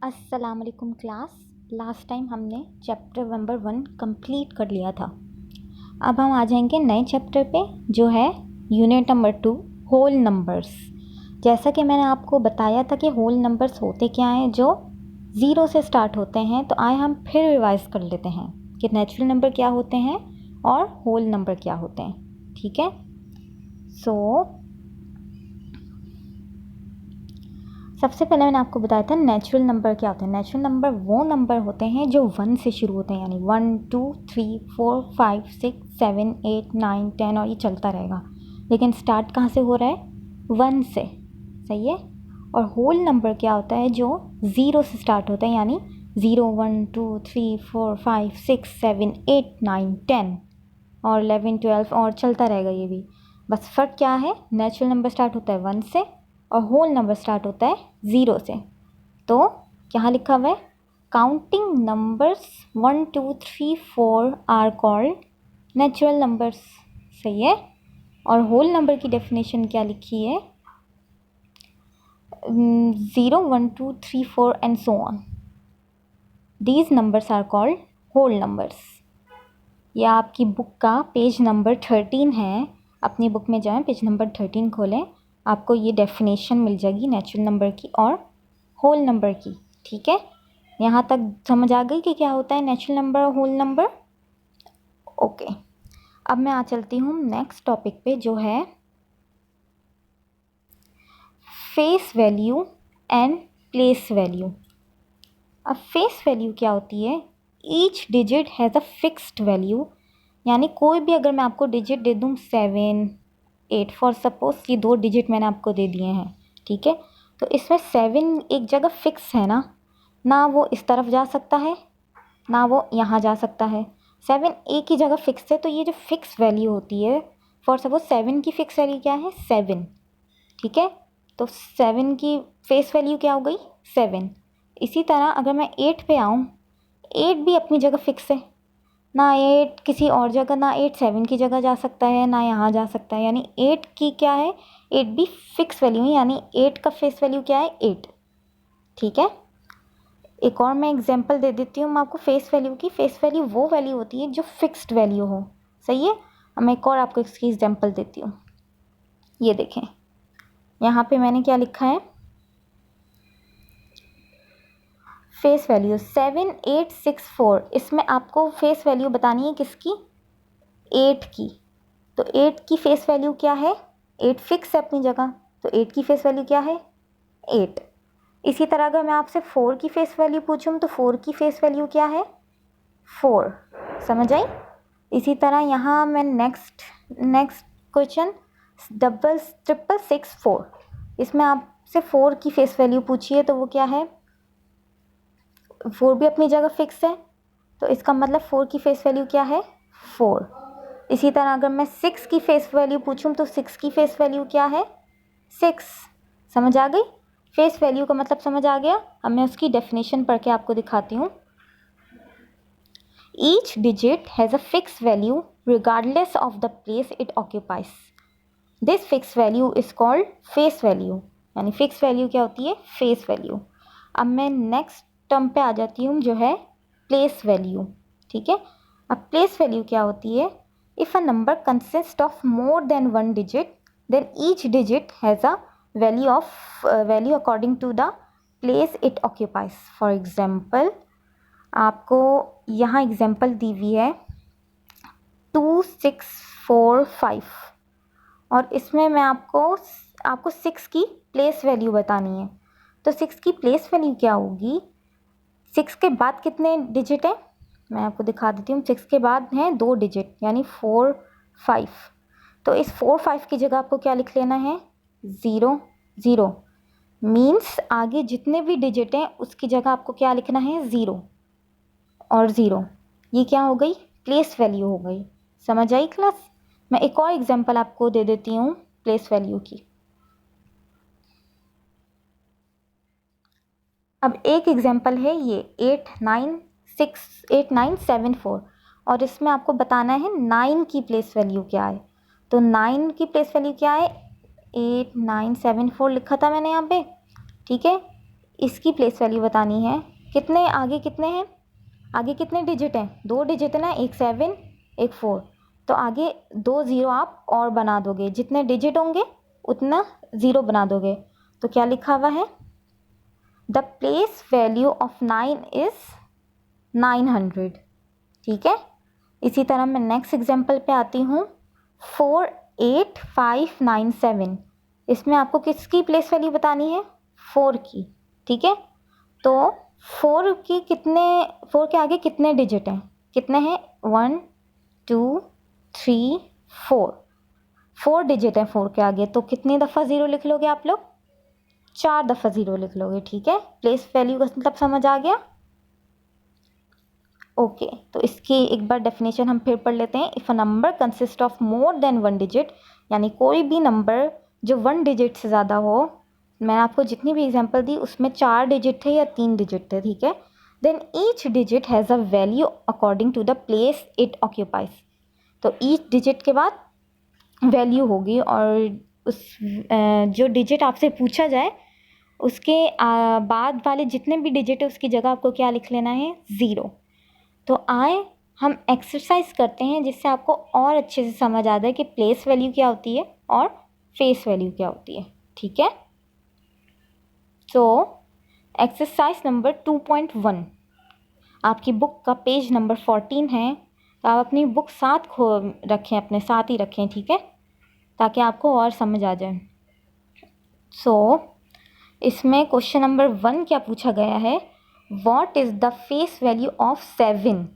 अस्सलाम वालेकुम class. Last time हमने चैप्टर नंबर 1 कंप्लीट कर लिया था। अब हम आ जाएंगे नए चैप्टर पे जो है यूनिट नंबर 2 होल नंबर्स। जैसा कि मैंने आपको बताया था कि होल नंबर्स होते क्या हैं, जो ज़ीरो से स्टार्ट होते हैं। तो आए हम फिर रिवाइज कर लेते हैं कि नेचुरल नंबर क्या होते हैं और होल नंबर क्या होते हैं। ठीक है, सो सबसे पहले मैंने आपको बताया था नेचुरल नंबर क्या होते हैं। नेचुरल नंबर वो नंबर होते हैं जो 1 से शुरू होते हैं, यानी 1 2 3 4 5 6 7 8 9 10 और ये चलता रहेगा। लेकिन स्टार्ट कहाँ से हो रहा है? 1 से। सही है। और होल नंबर क्या होता है? जो 0 से स्टार्ट होता है, यानी 0 1 2 3 4 5 6 7 8 9 10 और 11 12 और चलता रहेगा ये भी। बस फ़र्क क्या है? नेचुरल नंबर स्टार्ट होता है 1 से और होल नंबर स्टार्ट होता है 0 से। तो यहाँ लिखा हुआ है counting numbers 1 2 3 4 are called natural numbers. सही है। और होल नंबर की डेफिनेशन क्या लिखी है? 0 1 2 3 4 and so on, these numbers are called whole numbers. यह आपकी बुक का पेज नंबर 13 है। अपनी बुक में जाएं, पेज नंबर 13 खोलें, आपको ये डेफिनेशन मिल जाएगी नेचुरल नंबर की और होल नंबर की। ठीक है, यहाँ तक समझ आ गई कि क्या होता है नेचुरल नंबर और होल नंबर। ओके, अब मैं आ चलती हूँ नेक्स्ट टॉपिक पे जो है face value and place value. अब फेस वैल्यू क्या होती है? Each digit has a fixed value, यानी कोई भी अगर मैं आपको डिजिट दे दूँ 7 8 फॉर सपोज, ये 2 डिजिट मैंने आपको दे दिए हैं। ठीक है, तो इसमें 7 एक जगह फिक्स है ना वो इस तरफ जा सकता है ना वो यहाँ जा सकता है। 7 एक ही जगह फिक्स है। तो ये जो फिक्स वैल्यू होती है, फॉर सपोज 7 की फिक्स वैल्यू क्या है? 7। ठीक है, तो 7 की फेस वैल्यू क्या हो गई? 7। इसी तरह अगर मैं 8 पे आऊँ, 8 भी अपनी जगह फिक्स है। ना 8 किसी और जगह, ना 8 7 की जगह जा सकता है, ना यहाँ जा सकता है। यानी 8 की क्या है? 8 भी फिक्स वैल्यू है, यानी 8 का फेस वैल्यू क्या है? 8। ठीक है, एक और मैं एग्जांपल दे देती हूँ मैं आपको फेस वैल्यू की। फेस वैल्यू वो वैल्यू होती है जो फिक्स्ड वैल्यू हो। सही है, अब मैं एक और आपको इसकी एग्जांपल देती हूँ। ये देखें, यहाँ पे मैंने क्या लिखा है? Face value 7864। इसमें आपको फेस वैल्यू बतानी है किसकी? 8 की। तो 8 की फेस वैल्यू क्या है? 8 फिक्स है अपनी जगह, तो 8 की फेस वैल्यू क्या है? 8। इसी तरह अगर मैं आपसे 4 की फेस वैल्यू पूछूं तो 4 की फेस वैल्यू क्या है? 4। समझ आई? इसी तरह यहाँ मैं नेक्स्ट क्वेश्चन 66664, इसमें आपसे 4 की फेस वैल्यू पूछी है, तो वो क्या है? 4 भी अपनी जगह फिक्स है, तो इसका मतलब 4 की फेस वैल्यू क्या है? 4। इसी तरह अगर मैं 6 की फेस वैल्यू पूछूं तो 6 की फेस वैल्यू क्या है? 6। समझ आ गई? फेस वैल्यू का मतलब समझ आ गया। अब मैं उसकी डेफिनेशन पढ़ के आपको दिखाती हूँ। Each digit has a fix value regardless of the place it occupies. This fix value is called face value. यानी फिक्स वैल्यू क्या होती है? Face value. अब मैं नेक्स्ट टर्म पे आ जाती हूँ जो है प्लेस वैल्यू। ठीक है, अब प्लेस वैल्यू क्या होती है? If a number consist of more than 1 digit then each digit has a value according to the place it occupies. For example, आपको यहाँ एग्जाम्पल दी हुई है 2 6 4 5, और इसमें मैं आपको 6 की प्लेस वैल्यू बतानी है। तो 6 की प्लेस वैल्यू क्या होगी? 6 के बाद कितने डिजिट हैं? मैं आपको दिखा देती हूँ। 6 के बाद हैं 2 डिजिट, यानी 4 5। तो इस 4 5 की जगह आपको क्या लिख लेना है? 0 0। मीन्स आगे जितने भी डिजिट हैं उसकी जगह आपको क्या लिखना है? 0 और 0। ये क्या हो गई? प्लेस वैल्यू हो गई। समझ आई क्लास? मैं एक और एग्जांपल आपको दे देती हूँ प्लेस वैल्यू की। अब एक एग्जांपल है ये 8974, और इसमें आपको बताना है 9 की प्लेस वैल्यू क्या है। तो 9 की प्लेस वैल्यू क्या है? 8974 लिखा था मैंने यहाँ पे। ठीक है, इसकी प्लेस वैल्यू बतानी है। कितने आगे कितने हैं, आगे कितने डिजिट हैं, 2 डिजिट है ना, एक 7 एक 4, तो आगे 2 ज़ीरो आप और बना दोगे, जितने डिजिट होंगे उतना ज़ीरो बना दोगे। तो क्या लिखा हुआ है, the place value of 9 is 900। ठीक है, इसी तरह मैं नेक्स्ट एग्जांपल पे आती हूँ, 48597। इसमें आपको किसकी प्लेस वैल्यू बतानी है, 4 की। ठीक है, तो 4 के आगे कितने डिजिट हैं, कितने हैं, 1 2 3 4, 4 डिजिट हैं 4 के आगे, तो कितनी दफ़ा ज़ीरो लिख लोगे आप लोग, 4 दफ़ा ज़ीरो लिख लोगे। ठीक है, प्लेस वैल्यू का मतलब समझ आ गया। ओके, तो इसकी एक बार डेफिनेशन हम फिर पढ़ लेते हैं। If a number consist of more than 1 digit, यानी कोई भी नंबर जो 1 डिजिट से ज़्यादा हो, मैंने आपको जितनी भी एग्जांपल दी उसमें 4 डिजिट थे या 3 डिजिट थे। ठीक है, then each digit has a value according to the place it occupies. तो ईच डिजिट के बाद वैल्यू होगी, और उस जो डिजिट आपसे पूछा जाए उसके बाद वाले जितने भी डिजिट है उसकी जगह आपको क्या लिख लेना है, ज़ीरो। तो आए हम एक्सरसाइज करते हैं जिससे आपको और अच्छे से समझ आता है कि प्लेस वैल्यू क्या होती है और फेस वैल्यू क्या होती है। ठीक है, तो एक्सरसाइज नंबर 2.1 आपकी बुक का पेज नंबर 14 है। तो आप अपनी बुक साथ रखें, अपने साथ ही रखें। ठीक है, ताकि आपको और समझ आ जाए। इसमें क्वेश्चन नंबर 1 क्या पूछा गया है, what is the face value of 7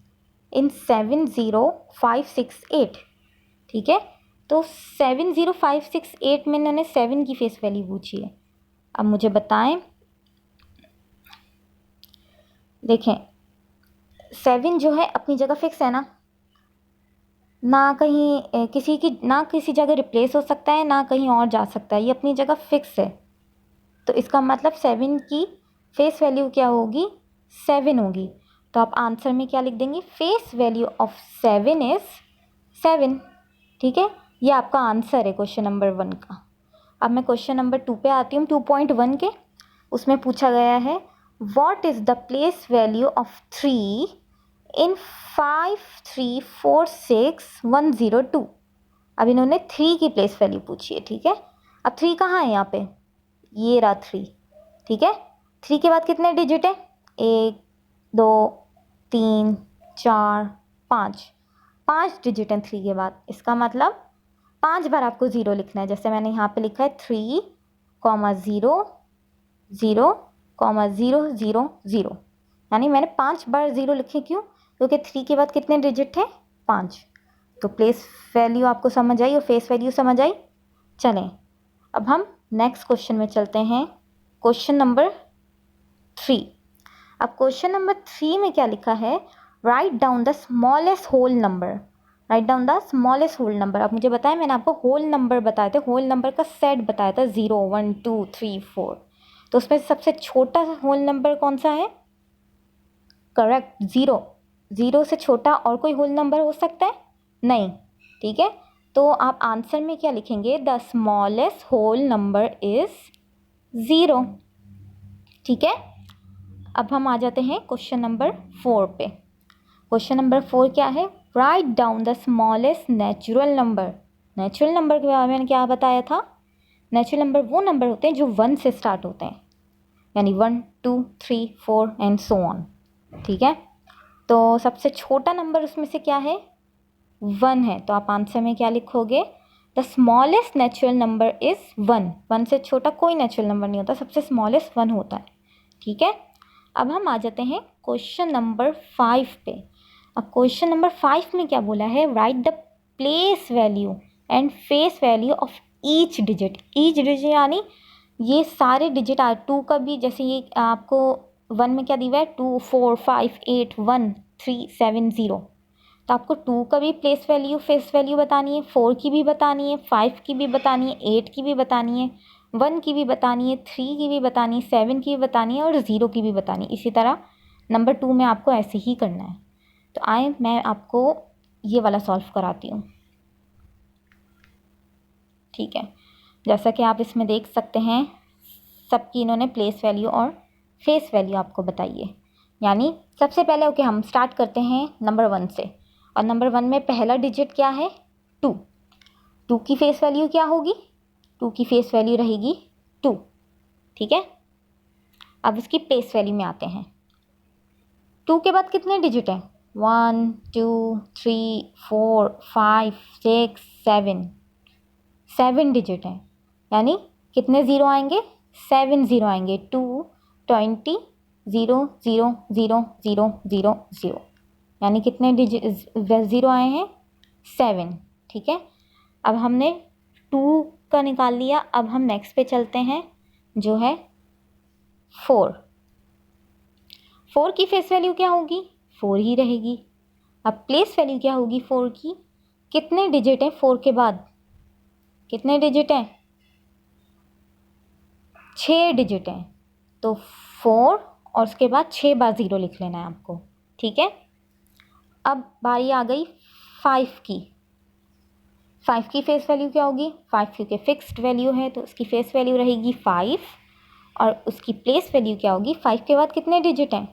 इन 70568। ठीक है, तो 70568 में इन्होंने 7 की फेस वैल्यू पूछी है। अब मुझे बताएं, देखें 7 जो है अपनी जगह फिक्स है ना कहीं किसी जगह रिप्लेस हो सकता है, ना कहीं और जा सकता है, ये अपनी जगह फिक्स है। तो इसका मतलब 7 की फेस वैल्यू क्या होगी, 7 होगी। तो आप आंसर में क्या लिख देंगे, फेस वैल्यू ऑफ 7 इज़ 7। ठीक है, ये आपका आंसर है क्वेश्चन नंबर 1 का। अब मैं क्वेश्चन नंबर 2 पे आती हूँ, 2.1 के। उसमें पूछा गया है, what is the place value of 3 इन 5346102। अब इन्होंने 3 की प्लेस वैल्यू पूछी है। ठीक है, अब 3 कहाँ है, यहाँ पे ये रहा 3। ठीक है, 3 के बाद कितने डिजिट है, 1 2 3 4 5 डिजिट हैं 3 के बाद। इसका मतलब 5 बार आपको ज़ीरो लिखना है। जैसे मैंने यहाँ पे लिखा है 3 0 0 0 0 0, यानी मैंने 5 बार ज़ीरो लिखे। क्यों, क्योंकि 3 के बाद कितने डिजिट थे, 5। तो प्लेस वैल्यू आपको समझ आई और फेस वैल्यू समझ आई। चलें अब हम नेक्स्ट क्वेश्चन में चलते हैं, क्वेश्चन नंबर 3। अब क्वेश्चन नंबर 3 में क्या लिखा है, write down the smallest whole number. Write down the smallest whole number. अब मुझे बताया, मैंने आपको होल नंबर बताए थे, होल नंबर का सेट बताया था, 0 1 2 3 4। तो उसमें सबसे छोटा होल नंबर कौन सा है, करेक्ट, 0। 0 से छोटा और कोई होल नंबर हो सकता है, नहीं। ठीक है, तो आप आंसर में क्या लिखेंगे, the smallest whole number is 0। ठीक है, अब हम आ जाते हैं क्वेश्चन नंबर 4 पे। क्वेश्चन नंबर 4 क्या है, write down the smallest natural number. Natural number के बारे में मैंने क्या बताया था, नेचुरल नंबर वो नंबर होते हैं जो 1 से स्टार्ट होते हैं, यानी 1 2 3 4 एंड सो ऑन। ठीक है, तो सबसे छोटा नंबर उसमें से क्या है, 1 है। तो आप आंसर में क्या लिखोगे, the smallest natural number is 1। 1 से छोटा कोई नेचुरल नंबर नहीं होता, सबसे स्मॉलेस्ट 1 होता है। ठीक है, अब हम आ जाते हैं क्वेश्चन नंबर 5 पे। अब क्वेश्चन नंबर 5 में क्या बोला है, right the place value and face value of each digit. Each digit यानी ये सारे डिजिट 2 का भी, जैसे ये आपको 1 में क्या दिया है, 2 4 5 8 1 3 7 0। तो आपको 2 का भी प्लेस वैल्यू फेस वैल्यू बतानी है, 4 की भी बतानी है, 5 की भी बतानी है, 8 की भी बतानी है, 1 की भी बतानी है, 3 की भी बतानी है, 7 की भी बतानी है और 0 की भी बतानी है। इसी तरह नंबर 2 में आपको ऐसे ही करना है। तो आए मैं आपको ये वाला सॉल्व कराती हूँ। ठीक है, जैसा कि आप इसमें देख सकते हैं, सबकी इन्होंने प्लेस वैल्यू और फेस वैल्यू आपको बताइए। यानी सबसे पहले ओके हम स्टार्ट करते हैं नंबर 1 से, और नंबर 1 में पहला डिजिट क्या है 2। 2 की फेस वैल्यू क्या होगी, 2 की फेस वैल्यू रहेगी 2, ठीक है। अब उसकी प्लेस वैल्यू में आते हैं। 2 के बाद कितने डिजिट हैं 1 2 3 4 5 6 7, 7 डिजिट हैं। यानी कितने ज़ीरो आएंगे 7 ज़ीरो आएंगे 2 20 0 0 0 0 0 0, यानी कितने डिजिट ज़ीरो आए हैं 7, ठीक है। अब हमने 2 का निकाल लिया। अब हम नेक्स्ट पे चलते हैं जो है 4। 4 की फेस वैल्यू क्या होगी 4 ही रहेगी। अब प्लेस वैल्यू क्या होगी 4 की, कितने डिजिट हैं 4 के बाद, कितने डिजिट हैं 6 डिजिट हैं। तो 4 और उसके बाद 6 बार ज़ीरो लिख लेना है आपको, ठीक है। अब बारी आ गई 5 की। 5 की फेस वैल्यू क्या होगी 5 क्योंकि फिक्स्ड वैल्यू है तो उसकी फेस वैल्यू रहेगी 5, और उसकी प्लेस वैल्यू क्या होगी 5 के बाद कितने डिजिट हैं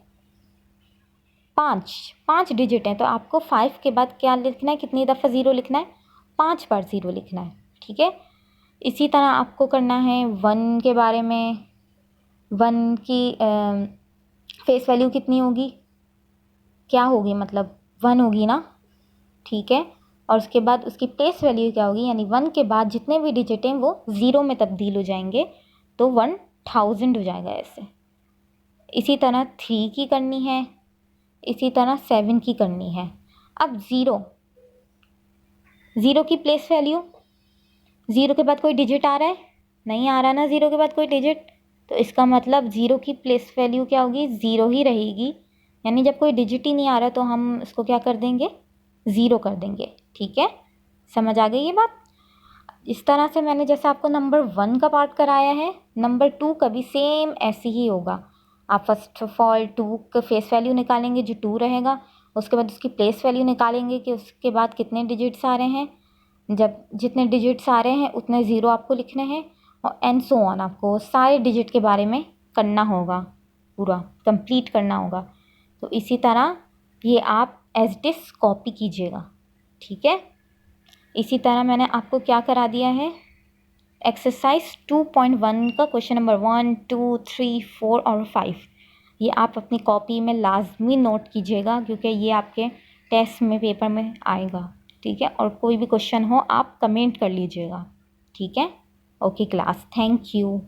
5, 5 डिजिट हैं। तो आपको 5 के बाद क्या लिखना है, कितनी दफ़ा ज़ीरो लिखना है 5 बार ज़ीरो लिखना है, ठीक है। इसी तरह आपको करना है 1 के बारे में। 1 की फेस वैल्यू कितनी होगी, क्या होगी, मतलब 1 होगी ना, ठीक है। और उसके बाद उसकी प्लेस वैल्यू क्या होगी, यानी 1 के बाद जितने भी डिजिट हैं वो ज़ीरो में तब्दील हो जाएंगे, तो 1000 हो जाएगा ऐसे। इसी तरह 3 की करनी है, इसी तरह 7 की करनी है। अब ज़ीरो की प्लेस वैल्यू, ज़ीरो के बाद कोई डिजिट आ रहा है, नहीं आ रहा ना ज़ीरो के बाद कोई डिजिट, तो इसका मतलब ज़ीरो की प्लेस वैल्यू क्या होगी ज़ीरो ही रहेगी। यानी जब कोई डिजिट ही नहीं आ रहा तो हम इसको क्या कर देंगे ज़ीरो कर देंगे, ठीक है। समझ आ गई ये बात। इस तरह से मैंने जैसे आपको नंबर 1 का पार्ट कराया है, नंबर 2 का भी सेम ऐसे ही होगा। आप फर्स्ट ऑफ ऑल 2 का फेस वैल्यू निकालेंगे जो 2 रहेगा, उसके बाद उसकी प्लेस वैल्यू निकालेंगे कि उसके बाद कितने डिजिट्स आ रहे हैं। जब जितने डिजिट्स आ रहे हैं उतने ज़ीरो आपको लिखने हैं, और एंड सो ऑन आपको सारे डिजिट के बारे में करना होगा, पूरा कंप्लीट करना होगा। तो इसी तरह ये आप एज इट इज़ कॉपी कीजिएगा, ठीक है। इसी तरह मैंने आपको क्या करा दिया है, एक्सरसाइज 2.1 का क्वेश्चन नंबर 1 2 3 4 और 5, ये आप अपनी कॉपी में लाजमी नोट कीजिएगा क्योंकि ये आपके टेस्ट में पेपर में आएगा, ठीक है। और कोई भी क्वेश्चन हो आप कमेंट कर लीजिएगा, ठीक है। Okay class, thank you.